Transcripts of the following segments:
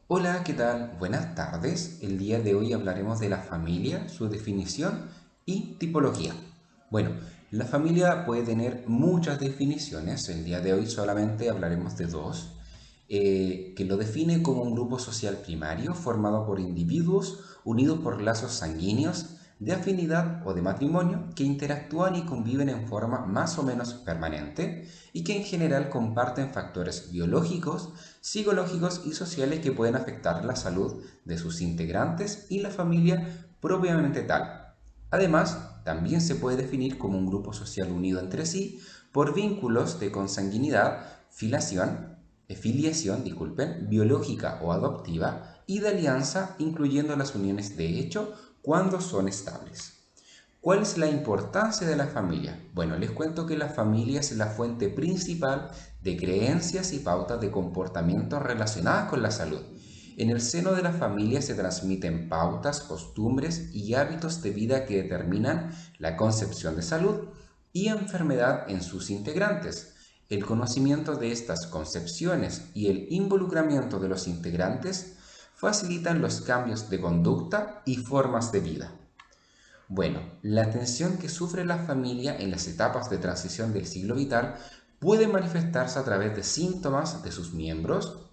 Hola, ¿qué tal? Buenas tardes. El día de hoy hablaremos de la familia, su definición y tipología. Bueno, la familia puede tener muchas definiciones. El día de hoy solamente hablaremos de dos, que lo define como un grupo social primario formado por individuos unidos por lazos sanguíneos de afinidad o de matrimonio que interactúan y conviven en forma más o menos permanente y que en general comparten factores biológicos, psicológicos y sociales que pueden afectar la salud de sus integrantes y la familia propiamente tal. Además, también se puede definir como un grupo social unido entre sí por vínculos de consanguinidad, filiación, biológica o adoptiva y de alianza, incluyendo las uniones de hecho cuando son estables. ¿Cuál es la importancia de la familia? Bueno, les cuento que la familia es la fuente principal de creencias y pautas de comportamiento relacionadas con la salud. En el seno de la familia se transmiten pautas, costumbres y hábitos de vida que determinan la concepción de salud y enfermedad en sus integrantes. El conocimiento de estas concepciones y el involucramiento de los integrantes facilitan los cambios de conducta y formas de vida. Bueno, la tensión que sufre la familia en las etapas de transición del ciclo vital puede manifestarse a través de síntomas de sus miembros,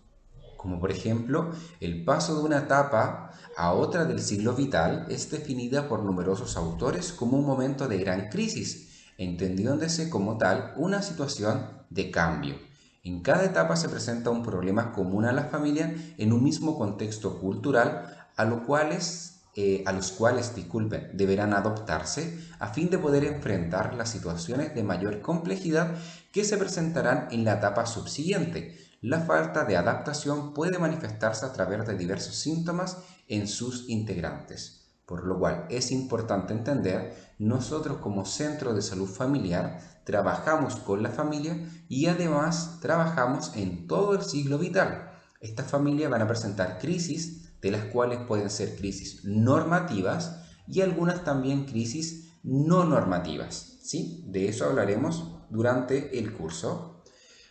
como por ejemplo el paso de una etapa a otra del ciclo vital es definida por numerosos autores como un momento de gran crisis, entendiéndose como tal una situación de cambio. En cada etapa se presenta un problema común a la familia en un mismo contexto cultural, a los cuales deberán adoptarse a fin de poder enfrentar las situaciones de mayor complejidad que se presentarán en la etapa subsiguiente. La falta de adaptación puede manifestarse a través de diversos síntomas en sus integrantes, por lo cual es importante entender, nosotros como centro de salud familiar trabajamos con la familia y además trabajamos en todo el ciclo vital. Estas familias van a presentar crisis, de las cuales pueden ser crisis normativas y algunas también crisis no normativas, ¿sí? De eso hablaremos durante el curso.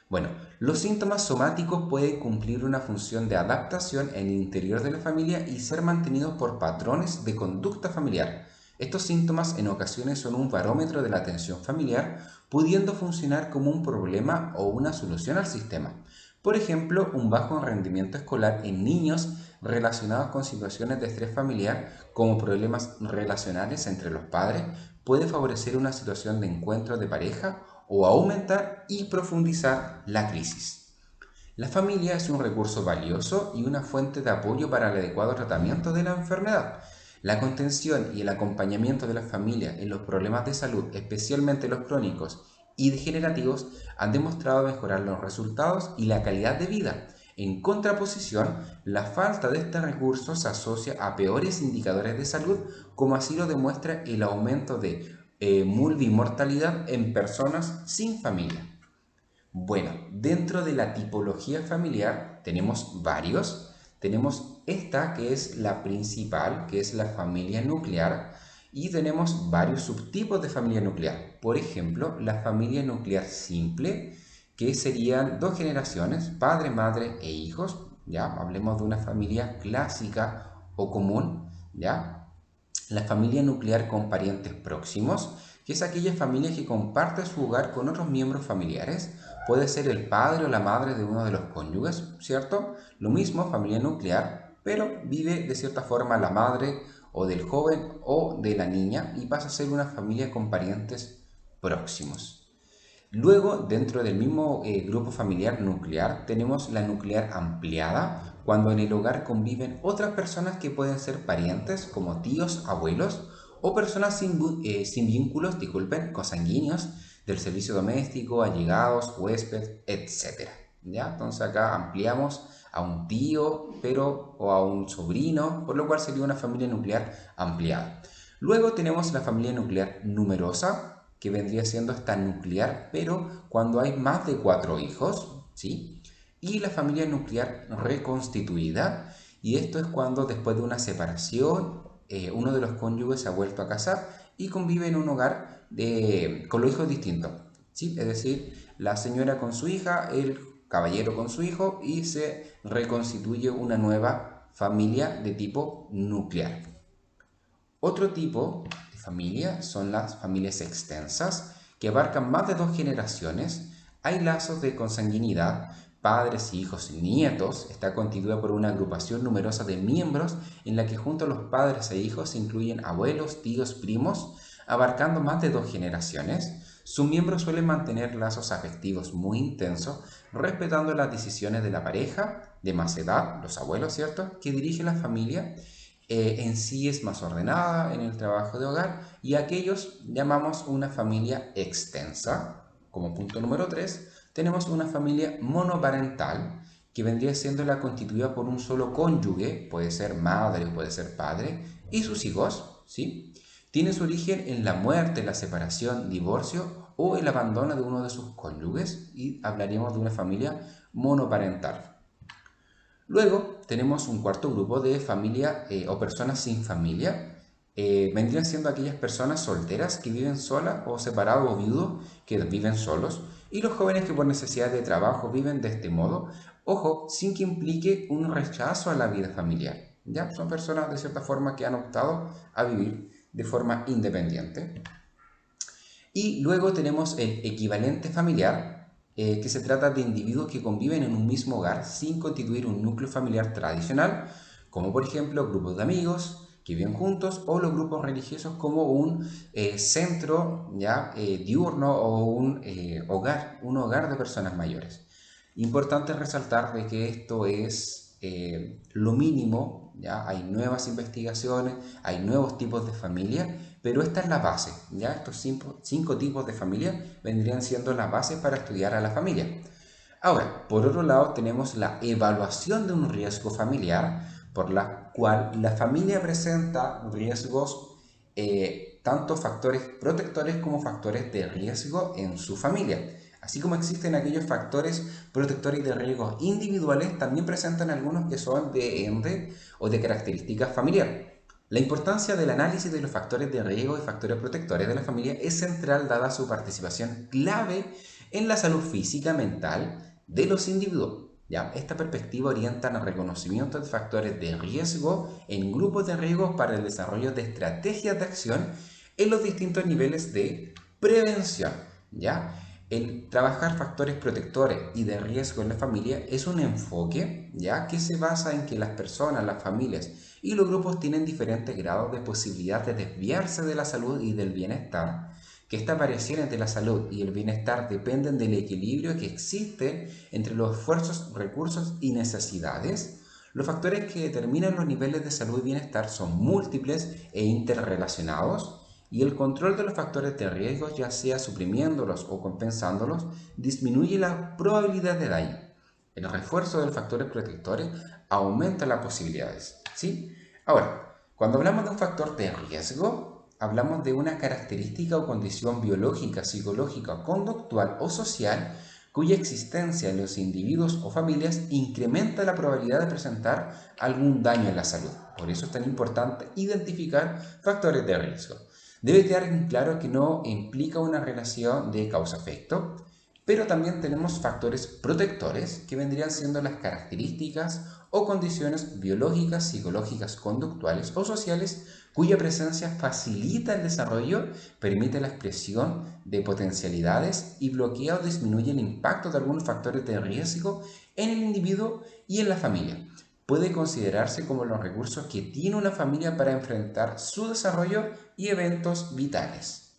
Bueno, los síntomas somáticos pueden cumplir una función de adaptación en el interior de la familia y ser mantenidos por patrones de conducta familiar. Estos síntomas en ocasiones son un barómetro de la tensión familiar, pudiendo funcionar como un problema o una solución al sistema. Por ejemplo, un bajo rendimiento escolar en niños relacionados con situaciones de estrés familiar, como problemas relacionales entre los padres, puede favorecer una situación de encuentro de pareja o aumentar y profundizar la crisis. La familia es un recurso valioso y una fuente de apoyo para el adecuado tratamiento de la enfermedad. La contención y el acompañamiento de la familia en los problemas de salud, especialmente los crónicos y degenerativos, han demostrado mejorar los resultados y la calidad de vida. En contraposición, la falta de este recurso se asocia a peores indicadores de salud, como así lo demuestra el aumento de multimortalidad en personas sin familia. Bueno, dentro de la tipología familiar tenemos varios. Tenemos esta que es la principal, que es la familia nuclear, y tenemos varios subtipos de familia nuclear. Por ejemplo, la familia nuclear simple, que serían dos generaciones, padre, madre e hijos, ¿ya? Hablemos de una familia clásica o común, ¿ya? La familia nuclear con parientes próximos, que es aquella familia que comparte su hogar con otros miembros familiares. Puede ser el padre o la madre de uno de los cónyuges, ¿cierto? Lo mismo, familia nuclear, pero vive de cierta forma la madre o del joven o de la niña y pasa a ser una familia con parientes próximos. Luego, dentro del mismo grupo familiar nuclear, tenemos la nuclear ampliada, cuando en el hogar conviven otras personas que pueden ser parientes, como tíos, abuelos, o personas sin vínculos, consanguíneos, del servicio doméstico, allegados, huésped, etc. ¿Ya? Entonces acá ampliamos a un tío, o a un sobrino, por lo cual sería una familia nuclear ampliada. Luego tenemos la familia nuclear numerosa, que vendría siendo esta nuclear, pero cuando hay más de cuatro hijos, ¿sí? Y la familia nuclear reconstituida, y esto es cuando después de una separación, uno de los cónyuges se ha vuelto a casar y convive en un hogar con los hijos distintos, ¿sí? Es decir, la señora con su hija, él caballero con su hijo y se reconstituye una nueva familia de tipo nuclear. Otro tipo de familia son las familias extensas, que abarcan más de 2 generaciones. Hay lazos de consanguinidad, padres, hijos y nietos. Está constituida por una agrupación numerosa de miembros en la que junto a los padres e hijos se incluyen abuelos, tíos, primos, abarcando más de 2 generaciones. Sus miembros suelen mantener lazos afectivos muy intensos, respetando las decisiones de la pareja de más edad, los abuelos, ¿cierto?, que dirige la familia. En sí es más ordenada en el trabajo de hogar, y aquellos llamamos una familia extensa. Como punto número 3, tenemos una familia monoparental, que vendría siendo la constituida por un solo cónyuge, puede ser madre o puede ser padre, y sus hijos, ¿sí? Tiene su origen en la muerte, la separación, divorcio o el abandono de uno de sus cónyuges, y hablaríamos de una familia monoparental. Luego tenemos un cuarto grupo de familia o personas sin familia. Vendrían siendo aquellas personas solteras que viven solas o separados o viudos que viven solos, y los jóvenes que por necesidad de trabajo viven de este modo, ojo, sin que implique un rechazo a la vida familiar. ¿Ya? Son personas de cierta forma que han optado a vivir de forma independiente. Y luego tenemos el equivalente familiar, que se trata de individuos que conviven en un mismo hogar sin constituir un núcleo familiar tradicional, como por ejemplo grupos de amigos que viven juntos, o los grupos religiosos como un centro ya diurno, o un hogar de personas mayores. Importante resaltar de que esto es lo mínimo, ¿ya? Hay nuevas investigaciones, hay nuevos tipos de familia, pero esta es la base, ¿ya? Estos cinco tipos de familia vendrían siendo la base para estudiar a la familia. Ahora, por otro lado, tenemos la evaluación de un riesgo familiar, por la cual la familia presenta riesgos, tanto factores protectores como factores de riesgo en su familia. Así como existen aquellos factores protectores de riesgos individuales, también presentan algunos que son de ende o de características familiares. La importancia del análisis de los factores de riesgo y factores protectores de la familia es central, dada su participación clave en la salud física, mental de los individuos. ¿Ya? Esta perspectiva orienta al reconocimiento de factores de riesgo en grupos de riesgo para el desarrollo de estrategias de acción en los distintos niveles de prevención. ¿Ya? El trabajar factores protectores y de riesgo en la familia es un enfoque, ¿ya?, que se basa en que las personas, las familias y los grupos tienen diferentes grados de posibilidad de desviarse de la salud y del bienestar, que estas variaciones de la salud y el bienestar dependen del equilibrio que existe entre los esfuerzos, recursos y necesidades. Los factores que determinan los niveles de salud y bienestar son múltiples e interrelacionados, y el control de los factores de riesgo, ya sea suprimiéndolos o compensándolos, disminuye la probabilidad de daño. El refuerzo de los factores protectores aumenta las posibilidades, ¿sí? Ahora, cuando hablamos de un factor de riesgo, hablamos de una característica o condición biológica, psicológica, conductual o social cuya existencia en los individuos o familias incrementa la probabilidad de presentar algún daño en la salud. Por eso es tan importante identificar factores de riesgo. Debe quedar en claro que no implica una relación de causa-efecto, pero también tenemos factores protectores, que vendrían siendo las características o condiciones biológicas, psicológicas, conductuales o sociales cuya presencia facilita el desarrollo, permite la expresión de potencialidades y bloquea o disminuye el impacto de algunos factores de riesgo en el individuo y en la familia. Puede considerarse como los recursos que tiene una familia para enfrentar su desarrollo y eventos vitales.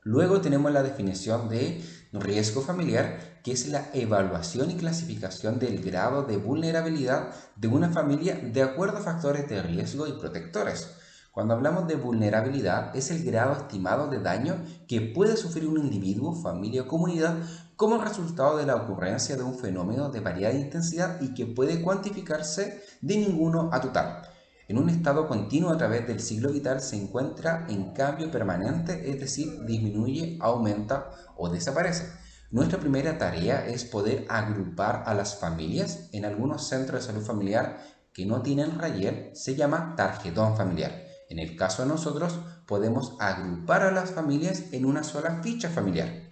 Luego tenemos la definición de riesgo familiar, que es la evaluación y clasificación del grado de vulnerabilidad de una familia de acuerdo a factores de riesgo y protectores. Cuando hablamos de vulnerabilidad, es el grado estimado de daño que puede sufrir un individuo, familia o comunidad como resultado de la ocurrencia de un fenómeno de variada intensidad y que puede cuantificarse de ninguno a total. En un estado continuo a través del ciclo vital se encuentra en cambio permanente, es decir, disminuye, aumenta o desaparece. Nuestra primera tarea es poder agrupar a las familias. En algunos centros de salud familiar que no tienen rayel se llama tarjetón familiar. En el caso de nosotros podemos agrupar a las familias en una sola ficha familiar.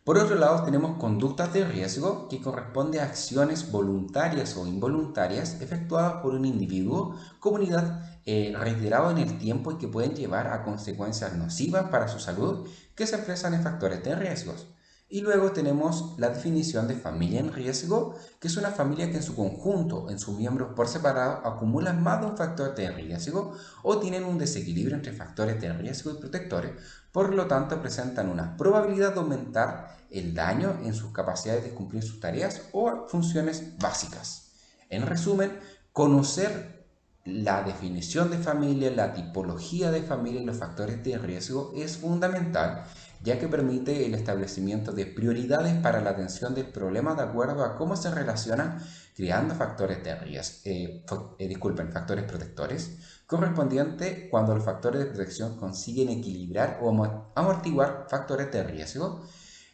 Por otro lado, tenemos conductas de riesgo, que corresponde a acciones voluntarias o involuntarias efectuadas por un individuo, comunidad, reiterado en el tiempo y que pueden llevar a consecuencias nocivas para su salud, que se expresan en factores de riesgos. Y luego tenemos la definición de familia en riesgo, que es una familia que en su conjunto, en sus miembros por separado, acumulan más de un factor de riesgo o tienen un desequilibrio entre factores de riesgo y protectores, por lo tanto presentan una probabilidad de aumentar el daño en sus capacidades de cumplir sus tareas o funciones básicas. En resumen, conocer la definición de familia, la tipología de familia y los factores de riesgo es fundamental, ya que permite el establecimiento de prioridades para la atención del problema de acuerdo a cómo se relacionan, creando factores de riesgo, factores protectores, correspondiente cuando los factores de protección consiguen equilibrar o amortiguar factores de riesgo.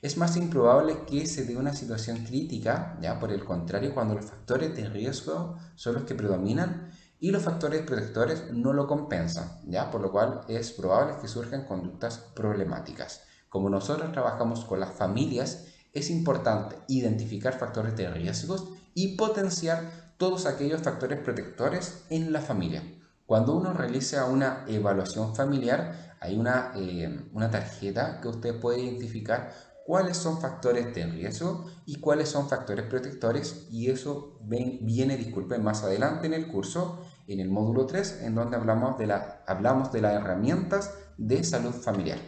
Es más improbable que se dé una situación crítica, ¿ya? Por el contrario, cuando los factores de riesgo son los que predominan y los factores protectores no lo compensan, ¿ya? Por lo cual es probable que surjan conductas problemáticas. Como nosotros trabajamos con las familias, es importante identificar factores de riesgos y potenciar todos aquellos factores protectores en la familia. Cuando uno realiza una evaluación familiar, hay una tarjeta que usted puede identificar cuáles son factores de riesgo y cuáles son factores protectores, y eso viene, disculpen, más adelante en el curso, en el módulo 3, en donde hablamos de las herramientas de salud familiar.